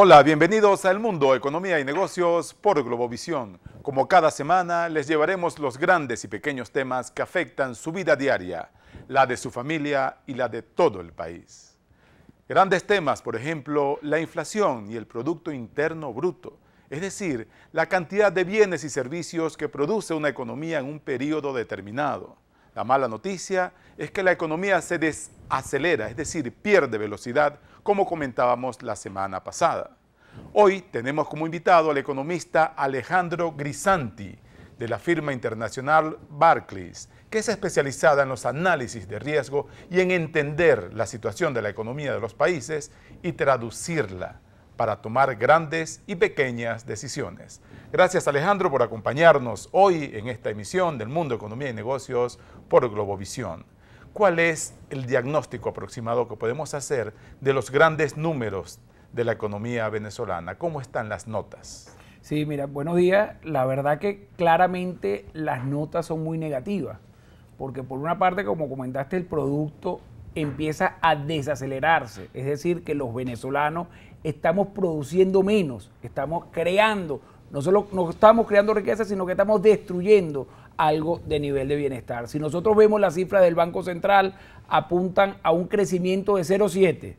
Hola, bienvenidos a El Mundo, Economía y Negocios por Globovisión. Como cada semana, les llevaremos los grandes y pequeños temas que afectan su vida diaria, la de su familia y la de todo el país. Grandes temas, por ejemplo, la inflación y el Producto Interno Bruto, es decir, la cantidad de bienes y servicios que produce una economía en un periodo determinado. La mala noticia es que la economía se desacelera, es decir, pierde velocidad, como comentábamos la semana pasada. Hoy tenemos como invitado al economista Alejandro Grisanti, de la firma internacional Barclays, que es especializada en los análisis de riesgo y en entender la situación de la economía de los países y traducirla para tomar grandes y pequeñas decisiones. Gracias, Alejandro, por acompañarnos hoy en esta emisión del Mundo, Economía y Negocios por Globovisión. ¿Cuál es el diagnóstico aproximado que podemos hacer de los grandes números de la economía venezolana? ¿Cómo están las notas? Sí, mira, buenos días. La verdad que claramente las notas son muy negativas, porque por una parte, como comentaste, el producto empieza a desacelerarse, es decir, que los venezolanos estamos produciendo menos, estamos creando, no solo no estamos creando riqueza, sino que estamos destruyendo algo de nivel de bienestar. Si nosotros vemos las cifras del Banco Central, apuntan a un crecimiento de 0,7,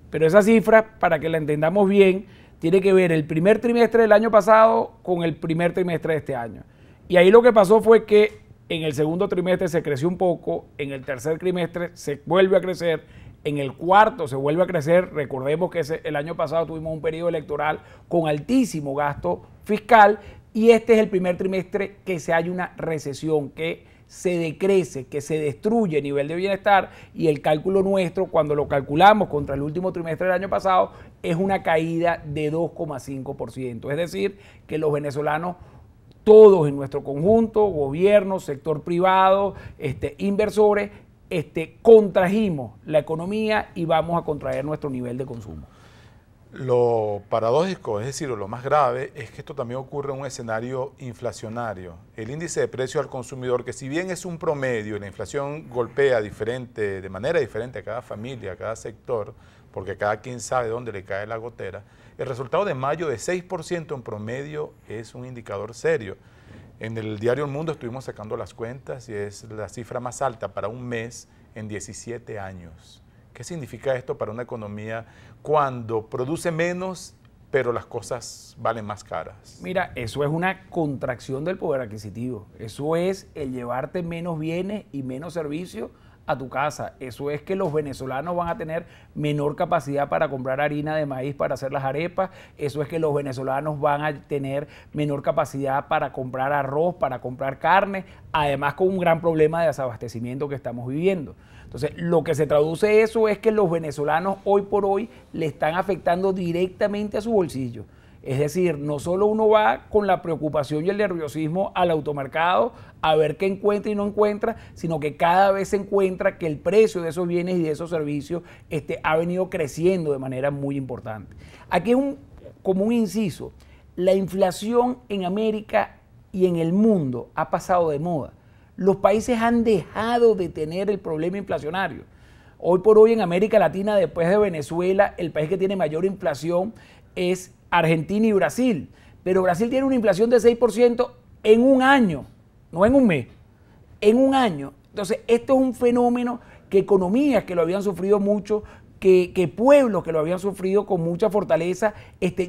pero esa cifra, para que la entendamos bien, tiene que ver el primer trimestre del año pasado con el primer trimestre de este año. Y ahí lo que pasó fue que en el segundo trimestre se creció un poco, en el tercer trimestre se vuelve a crecer, en el cuarto se vuelve a crecer. Recordemos que el año pasado tuvimos un periodo electoral con altísimo gasto fiscal y este es el primer trimestre que se hay una recesión, que se decrece, que se destruye el nivel de bienestar, y el cálculo nuestro, cuando lo calculamos contra el último trimestre del año pasado, es una caída de 2,5%. Es decir, que los venezolanos, todos en nuestro conjunto, gobierno, sector privado, inversores, contrajimos la economía y vamos a contraer nuestro nivel de consumo. Lo paradójico, es decir, lo más grave, es que esto también ocurre en un escenario inflacionario. El índice de precio al consumidor, que si bien es un promedio, la inflación golpea de manera diferente a cada familia, a cada sector, porque cada quien sabe dónde le cae la gotera, el resultado de mayo de 6% en promedio es un indicador serio. En el diario El Mundo estuvimos sacando las cuentas y es la cifra más alta para un mes en 17 años. ¿Qué significa esto para una economía cuando produce menos, pero las cosas valen más caras? Mira, eso es una contracción del poder adquisitivo. Eso es el llevarte menos bienes y menos servicios a tu casa. Eso es que los venezolanos van a tener menor capacidad para comprar harina de maíz para hacer las arepas. Eso es que los venezolanos van a tener menor capacidad para comprar arroz, para comprar carne, además con un gran problema de desabastecimiento que estamos viviendo. Entonces, lo que se traduce eso es que los venezolanos hoy por hoy le están afectando directamente a su bolsillo. Es decir, no solo uno va con la preocupación y el nerviosismo al automercado a ver qué encuentra y no encuentra, sino que cada vez se encuentra que el precio de esos bienes y de esos servicios ha venido creciendo de manera muy importante. Aquí es como un inciso, la inflación en América y en el mundo ha pasado de moda. Los países han dejado de tener el problema inflacionario. Hoy por hoy en América Latina, después de Venezuela, el país que tiene mayor inflación es Argentina y Brasil, pero Brasil tiene una inflación de 6% en un año, no en un mes, en un año. Entonces, esto es un fenómeno que economías que lo habían sufrido mucho, que pueblos que lo habían sufrido con mucha fortaleza,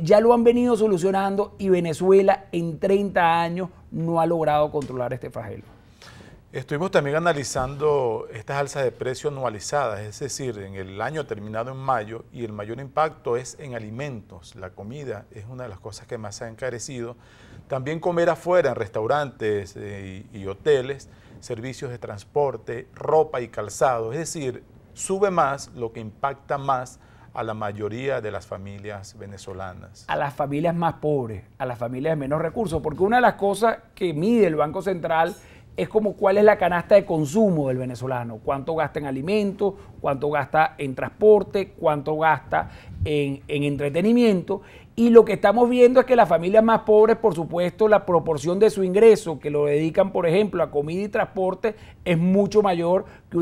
ya lo han venido solucionando, y Venezuela en 30 años no ha logrado controlar este flagelo. Estuvimos también analizando estas alzas de precios anualizadas, es decir, en el año terminado en mayo, y el mayor impacto es en alimentos. La comida es una de las cosas que más se ha encarecido. También comer afuera, en restaurantes y hoteles, servicios de transporte, ropa y calzado. Es decir, sube más, lo que impacta más a la mayoría de las familias venezolanas. A las familias más pobres, a las familias de menos recursos, porque una de las cosas que mide el Banco Central es como cuál es la canasta de consumo del venezolano, cuánto gasta en alimentos, cuánto gasta en transporte, cuánto gasta en entretenimiento, y lo que estamos viendo es que las familias más pobres, por supuesto, la proporción de su ingreso que lo dedican, por ejemplo, a comida y transporte es mucho mayor que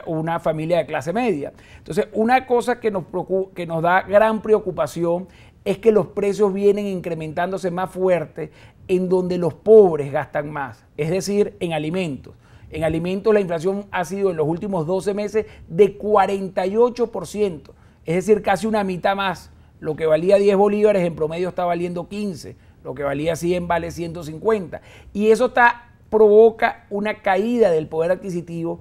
una familia de clase media. Entonces, una cosa que nos da gran preocupación es que los precios vienen incrementándose más fuerte en donde los pobres gastan más, es decir, en alimentos. En alimentos la inflación ha sido en los últimos 12 meses de 48%, es decir, casi una mitad más. Lo que valía 10 bolívares en promedio está valiendo 15, lo que valía 100 vale 150. Y eso provoca una caída del poder adquisitivo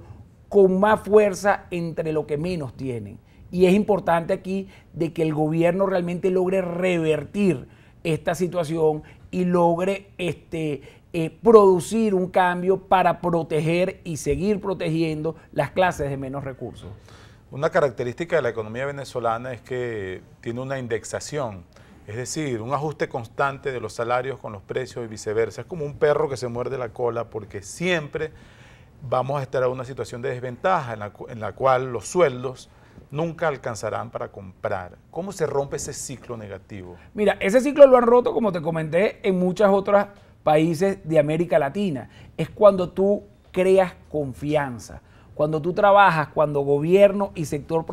con más fuerza entre lo que menos tienen. Y es importante aquí de que el gobierno realmente logre revertir esta situación y logre producir un cambio para proteger y seguir protegiendo las clases de menos recursos. Una característica de la economía venezolana es que tiene una indexación, es decir, un ajuste constante de los salarios con los precios y viceversa. Es como un perro que se muerde la cola porque siempre vamos a estar en una situación de desventaja en la cual los sueldos nunca alcanzarán para comprar. ¿Cómo se rompe ese ciclo negativo? Mira, ese ciclo lo han roto, como te comenté, en muchos otros países de América Latina. Es cuando tú creas confianza, cuando tú trabajas, cuando gobierno y sector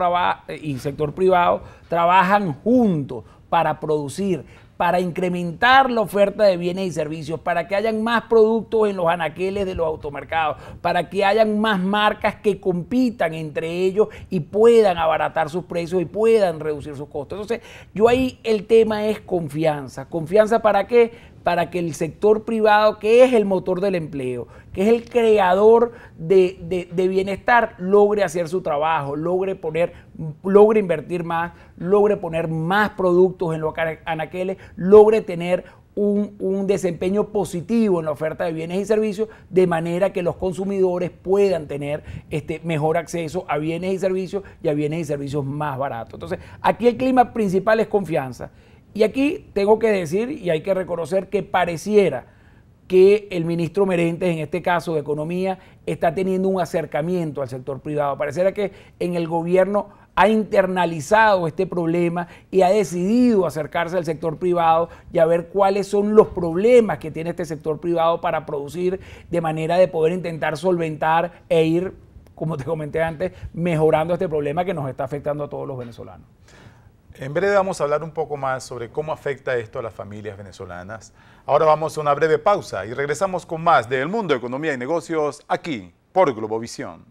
privado trabajan juntos para producir, para incrementar la oferta de bienes y servicios, para que hayan más productos en los anaqueles de los automercados, para que hayan más marcas que compitan entre ellos y puedan abaratar sus precios y puedan reducir sus costos. Entonces, yo ahí el tema es confianza. ¿Confianza para qué? Para que el sector privado, que es el motor del empleo, que es el creador de bienestar, logre hacer su trabajo, logre invertir más, logre poner más productos en los anaqueles, logre tener un desempeño positivo en la oferta de bienes y servicios, de manera que los consumidores puedan tener mejor acceso a bienes y servicios y a bienes y servicios más baratos. Entonces, aquí el clima principal es confianza. Y aquí tengo que decir y hay que reconocer que pareciera que el ministro Merentes, en este caso de Economía, está teniendo un acercamiento al sector privado. Pareciera que en el gobierno ha internalizado este problema y ha decidido acercarse al sector privado y a ver cuáles son los problemas que tiene este sector privado para producir, de manera de poder intentar solventar e ir, como te comenté antes, mejorando este problema que nos está afectando a todos los venezolanos. En breve vamos a hablar un poco más sobre cómo afecta esto a las familias venezolanas. Ahora vamos a una breve pausa y regresamos con más de El Mundo, Economía y Negocios aquí por Globovisión.